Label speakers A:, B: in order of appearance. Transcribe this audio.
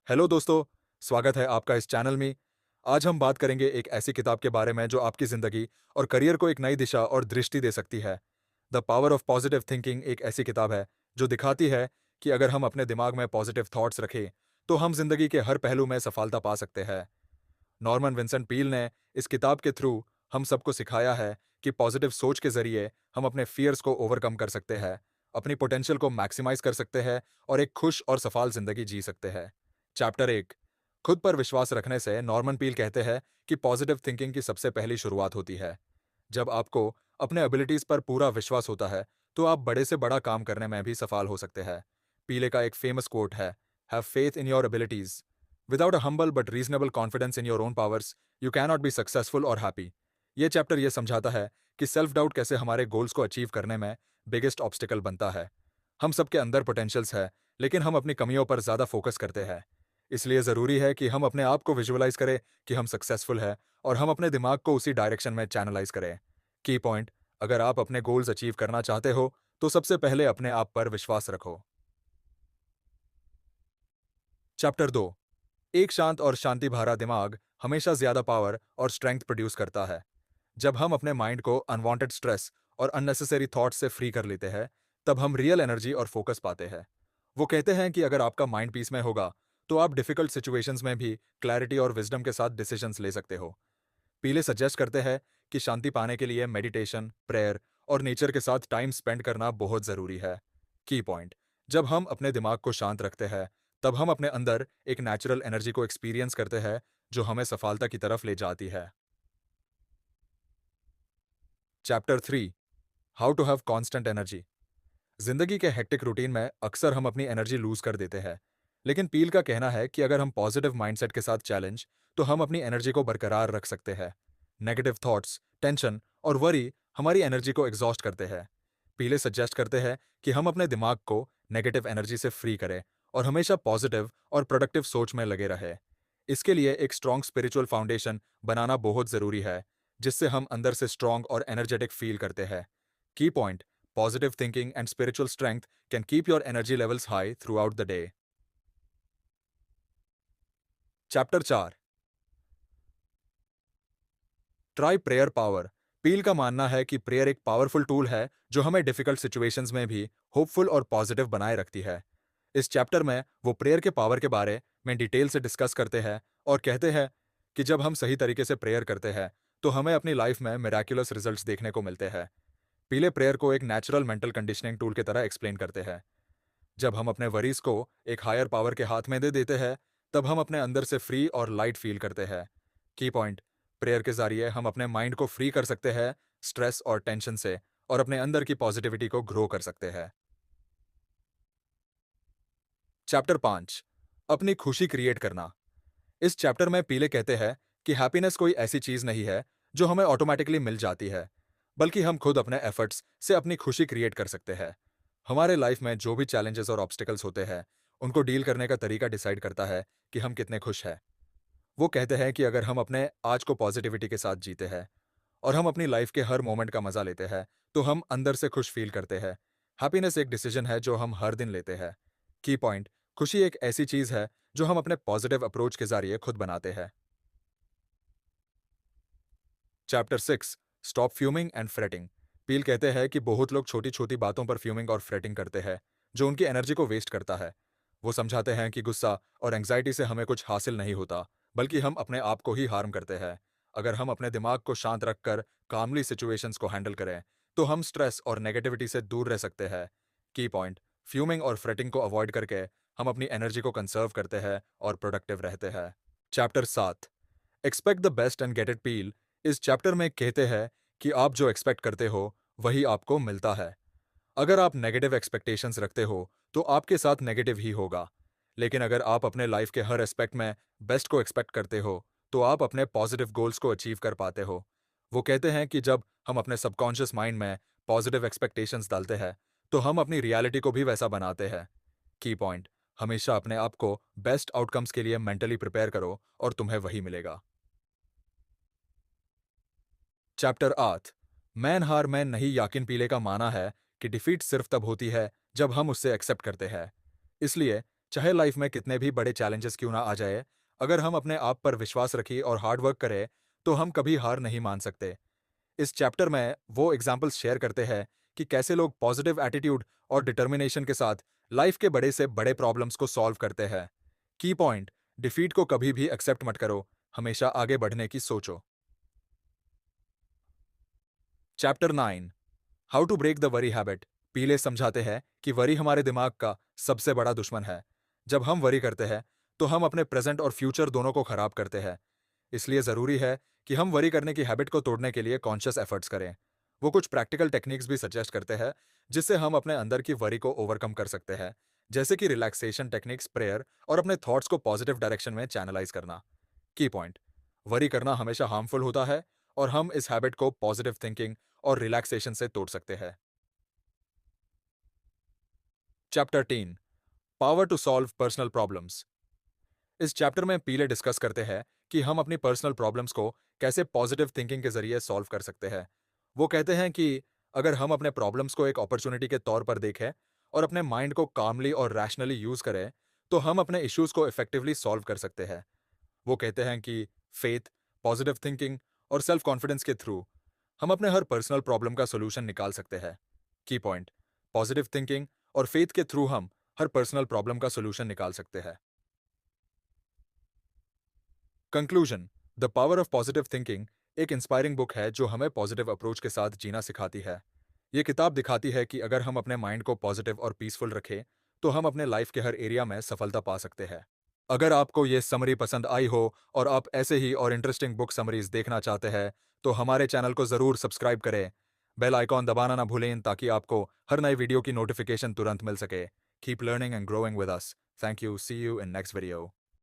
A: Hello दोस्तों, स्वागत है आपका इस चैनल में। आज हम बात करेंगे एक ऐसी किताब के बारे में जो आपकी ज़िंदगी और करियर को एक नई दिशा और दृष्टि दे सकती है। The power of positive thinking एक ऐसी किताब है जो दिखाती है कि अगर हम अपने दिमाग में पॉजिटिव थॉट्स रखें, तो हम ज़िंदगी के हर पहलू में सफलता पा सकते हैं। नॉर्मन विंसेंट पील ने इस किताब के थ्रू हम सबको सिखाया है कि पॉजिटिव सोच के ज़रिए हम अपने फियर्स को ओवरकम कर सकते हैं, अपनी पोटेंशियल को मैक्सिमाइज़ कर सकते हैं और एक खुश और सफल ज़िंदगी जी सकते हैं। चैप्टर 1, खुद पर विश्वास रखने से नॉर्मन पील कहते हैं कि पॉजिटिव थिंकिंग की सबसे पहली शुरुआत होती है। जब आपको अपने एबिलिटीज पर पूरा विश्वास होता है, तो आप बड़े से बड़ा काम करने में भी सफल हो सकते हैं। पीले का एक फेमस कोट है, have faith in your abilities. Without a humble but reasonable confidence in your own powers, you can not be successful और हैप्पी। ये चैप्टर ये समझाता है कि सेल्फ डाउट कैसे हमारे गोल्स को अचीव करने में बिगेस्ट ऑब्स्टिकल बनता है। हम सबके अंदर पोटेंशियल्स है, लेकिन हम अपनी कमियों पर ज़्यादा फोकस करते हैं। इसलिए ज़रूरी है कि हम अपने आप को विजुअलाइज करें कि हम सक्सेसफुल हैं और हम अपने दिमाग को उसी डायरेक्शन में चैनलाइज करें। की पॉइंट, अगर आप अपने गोल्स अचीव करना चाहते हो, तो सबसे पहले अपने आप पर विश्वास रखो। चैप्टर 2, एक शांत और शांति भरा दिमाग हमेशा ज्यादा पावर और स्ट्रेंथ प्रोड्यूस करता है। जब हम अपने माइंड को अनवांटेड स्ट्रेस और अननेसेसरी थॉट्स से फ्री कर लेते हैं, तब हम रियल एनर्जी और फोकस पाते हैं। वो कहते हैं कि अगर आपका माइंड पीस में होगा, तो आप डिफिकल्ट सिचुएशंस में भी क्लैरिटी और विजडम के साथ डिसीजंस ले सकते हो। पीले सजेस्ट करते हैं कि शांति पाने के लिए मेडिटेशन, प्रेयर और नेचर के साथ टाइम स्पेंड करना बहुत ज़रूरी है। की पॉइंट, जब हम अपने दिमाग को शांत रखते हैं, तब हम अपने अंदर एक नेचुरल एनर्जी को एक्सपीरियंस करते हैं जो हमें सफलता की तरफ ले जाती है। Chapter 3, how to have constant energy. जिंदगी के हेक्टिक रूटीन में अक्सर हम अपनी एनर्जी लूज कर देते हैं, लेकिन पील का कहना है कि अगर हम पॉजिटिव माइंडसेट के साथ चैलेंज, तो हम अपनी एनर्जी को बरकरार रख सकते हैं। नेगेटिव थॉट्स, टेंशन और वरी हमारी एनर्जी को एग्जॉस्ट करते हैं। पीले सजेस्ट करते हैं कि हम अपने दिमाग को नेगेटिव एनर्जी से फ्री करें और हमेशा पॉजिटिव और प्रोडक्टिव सोच में लगे रहे। इसके लिए एक स्ट्रॉन्ग स्पिरिचुअल फाउंडेशन बनाना बहुत ज़रूरी है, जिससे हम अंदर से स्ट्रॉन्ग और एनर्जेटिक फील करते हैं। की point, positive thinking and spiritual strength can keep your energy levels high throughout the day. Chapter 4, try prayer power. Peale का मानना है कि प्रेयर एक पावरफुल टूल है जो हमें डिफिकल्ट सिचुएशंस में भी होपफुल और पॉजिटिव बनाए रखती है। इस चैप्टर में वो प्रेयर के पावर के बारे में डिटेल से डिस्कस करते हैं और कहते हैं कि जब हम सही तरीके से प्रेयर करते हैं, तो हमें अपनी लाइफ में मिराकुलस रिजल्ट्स देखने को मिलते हैं। पीले प्रेयर को एक नेचुरल मेंटल कंडीशनिंग टूल की तरह एक्सप्लेन करते हैं। जब हम अपने वरीज को एक हायर पावर के हाथ में दे देते हैं, तब हम अपने अंदर से फ्री और लाइट फील करते हैं। की पॉइंट, प्रेयर के जरिए हम अपने माइंड को फ्री कर सकते हैं स्ट्रेस और टेंशन से, और अपने अंदर की पॉजिटिविटी को ग्रो कर सकते हैं। चैप्टर 5, अपनी खुशी क्रिएट करना। इस चैप्टर में पीले कहते हैं कि हैप्पीनेस कोई ऐसी चीज नहीं है जो हमें ऑटोमेटिकली मिल जाती है, बल्कि हम खुद अपने एफर्ट्स से अपनी खुशी क्रिएट कर सकते हैं। हमारे लाइफ में जो भी चैलेंजेस और ऑब्स्टिकल्स होते हैं, उनको डील करने का तरीका डिसाइड करता है कि हम कितने खुश हैं। वो कहते हैं कि अगर हम अपने आज को पॉजिटिविटी के साथ जीते हैं और हम अपनी लाइफ के हर मोमेंट का मजा लेते हैं, तो हम अंदर से खुश फील करते हैं। हैप्पीनेस एक डिसीजन है जो हम हर दिन लेते हैं। की पॉइंट, खुशी एक ऐसी चीज है जो हम अपने पॉजिटिव अप्रोच के जरिए खुद बनाते हैं। Chapter 6, stop fuming and fretting. Peale कहते हैं कि बहुत लोग छोटी छोटी बातों पर फ्यूमिंग और फ्रेटिंग करते हैं, जो उनकी एनर्जी को वेस्ट करता है। वो समझाते हैं कि गुस्सा और एंग्जाइटी से हमें कुछ हासिल नहीं होता, बल्कि हम अपने आप को ही हार्म करते हैं। अगर हम अपने दिमाग को शांत रखकर कामली सिचुएशंस को हैंडल करें, तो हम स्ट्रेस और नेगेटिविटी से दूर रह सकते हैं। की पॉइंट, फ्यूमिंग और फ्रेटिंग को अवॉइड करके हम अपनी एनर्जी को कंसर्व करते हैं और प्रोडक्टिव रहते हैं। Chapter 7, expect the best and get it. Peale इस चैप्टर में कहते हैं कि आप जो एक्सपेक्ट करते हो, वही आपको मिलता है। अगर आप नेगेटिव एक्सपेक्टेशंस रखते हो, तो आपके साथ नेगेटिव ही होगा। लेकिन अगर आप अपने लाइफ के हर एस्पेक्ट में बेस्ट को एक्सपेक्ट करते हो, तो आप अपने पॉजिटिव गोल्स को अचीव कर पाते हो। वो कहते हैं कि जब हम अपने सबकॉन्शियस माइंड में पॉजिटिव एक्सपेक्टेशंस डालते हैं, तो हम अपनी रियलिटी को भी वैसा बनाते हैं। की पॉइंट, हमेशा अपने आप को बेस्ट आउटकम्स के लिए मेंटली प्रिपेयर करो और तुम्हें वही मिलेगा। चैप्टर 8, मैन हार मैन नहीं। याकिन पीले का माना है कि डिफीट सिर्फ तब होती है जब हम उससे एक्सेप्ट करते हैं। इसलिए चाहे लाइफ में कितने भी बड़े चैलेंजेस क्यों ना आ जाए, अगर हम अपने आप पर विश्वास रखें और हार्ड वर्क करें, तो हम कभी हार नहीं मान सकते। इस चैप्टर में वो एग्जाम्पल्स शेयर करते हैं कि कैसे लोग पॉजिटिव एटीट्यूड और डिटर्मिनेशन के साथ लाइफ के बड़े से बड़े प्रॉब्लम्स को सॉल्व करते हैं। की पॉइंट, डिफीट को कभी भी एक्सेप्ट मत करो, हमेशा आगे बढ़ने की सोचो। Chapter 9, how to break the worry habit. Peale समझाते हैं कि वरी हमारे दिमाग का सबसे बड़ा दुश्मन है। जब हम वरी करते हैं तो हम अपने प्रेजेंट और फ्यूचर दोनों को खराब करते हैं। इसलिए ज़रूरी है कि हम वरी करने की हैबिट को तोड़ने के लिए कॉन्शियस एफर्ट्स करें। वो कुछ प्रैक्टिकल टेक्निक्स भी सजेस्ट करते हैं जिससे हम अपने अंदर की वरी को ओवरकम कर सकते हैं, जैसे कि रिलैक्सेशन टेक्निक्स, प्रेयर और अपने थॉट्स को पॉजिटिव डायरेक्शन में चैनलाइज करना। की पॉइंट, वरी करना हमेशा हार्मफुल होता है और हम इस हैबिट को पॉजिटिव थिंकिंग और रिलैक्सेशन से तोड़ सकते हैं। Chapter 10, power to solve personal problems. इस चैप्टर में पीले डिस्कस करते हैं कि हम अपनी पर्सनल प्रॉब्लम्स को कैसे पॉजिटिव थिंकिंग के जरिए सॉल्व कर सकते हैं। वो कहते हैं कि अगर हम अपने प्रॉब्लम्स को एक अपॉर्चुनिटी के तौर पर देखें और अपने माइंड को कामली और रैशनली यूज करें, तो हम अपने इश्यूज को इफेक्टिवली सॉल्व कर सकते हैं। वो कहते हैं कि फेथ, पॉजिटिव थिंकिंग और सेल्फ कॉन्फिडेंस के थ्रू हम अपने हर पर्सनल प्रॉब्लम का सोल्यूशन निकाल सकते हैं। की पॉइंट, पॉजिटिव थिंकिंग और फेथ के थ्रू हम हर पर्सनल प्रॉब्लम का सोल्यूशन निकाल सकते हैं। Conclusion, the power of positive thinking एक इंस्पायरिंग बुक है जो हमें पॉजिटिव अप्रोच के साथ जीना सिखाती है। ये किताब दिखाती है कि अगर हम अपने माइंड को पॉजिटिव और पीसफुल रखें, तो हम अपने लाइफ के हर एरिया में सफलता पा सकते हैं। अगर आपको ये समरी पसंद आई हो और आप ऐसे ही और इंटरेस्टिंग बुक समरीज देखना चाहते हैं, तो हमारे चैनल को जरूर सब्सक्राइब करें। बेल आइकॉन दबाना ना भूलें ताकि आपको हर नए वीडियो की नोटिफिकेशन तुरंत मिल सके। Keep learning and growing with us. Thank you, see you in next video.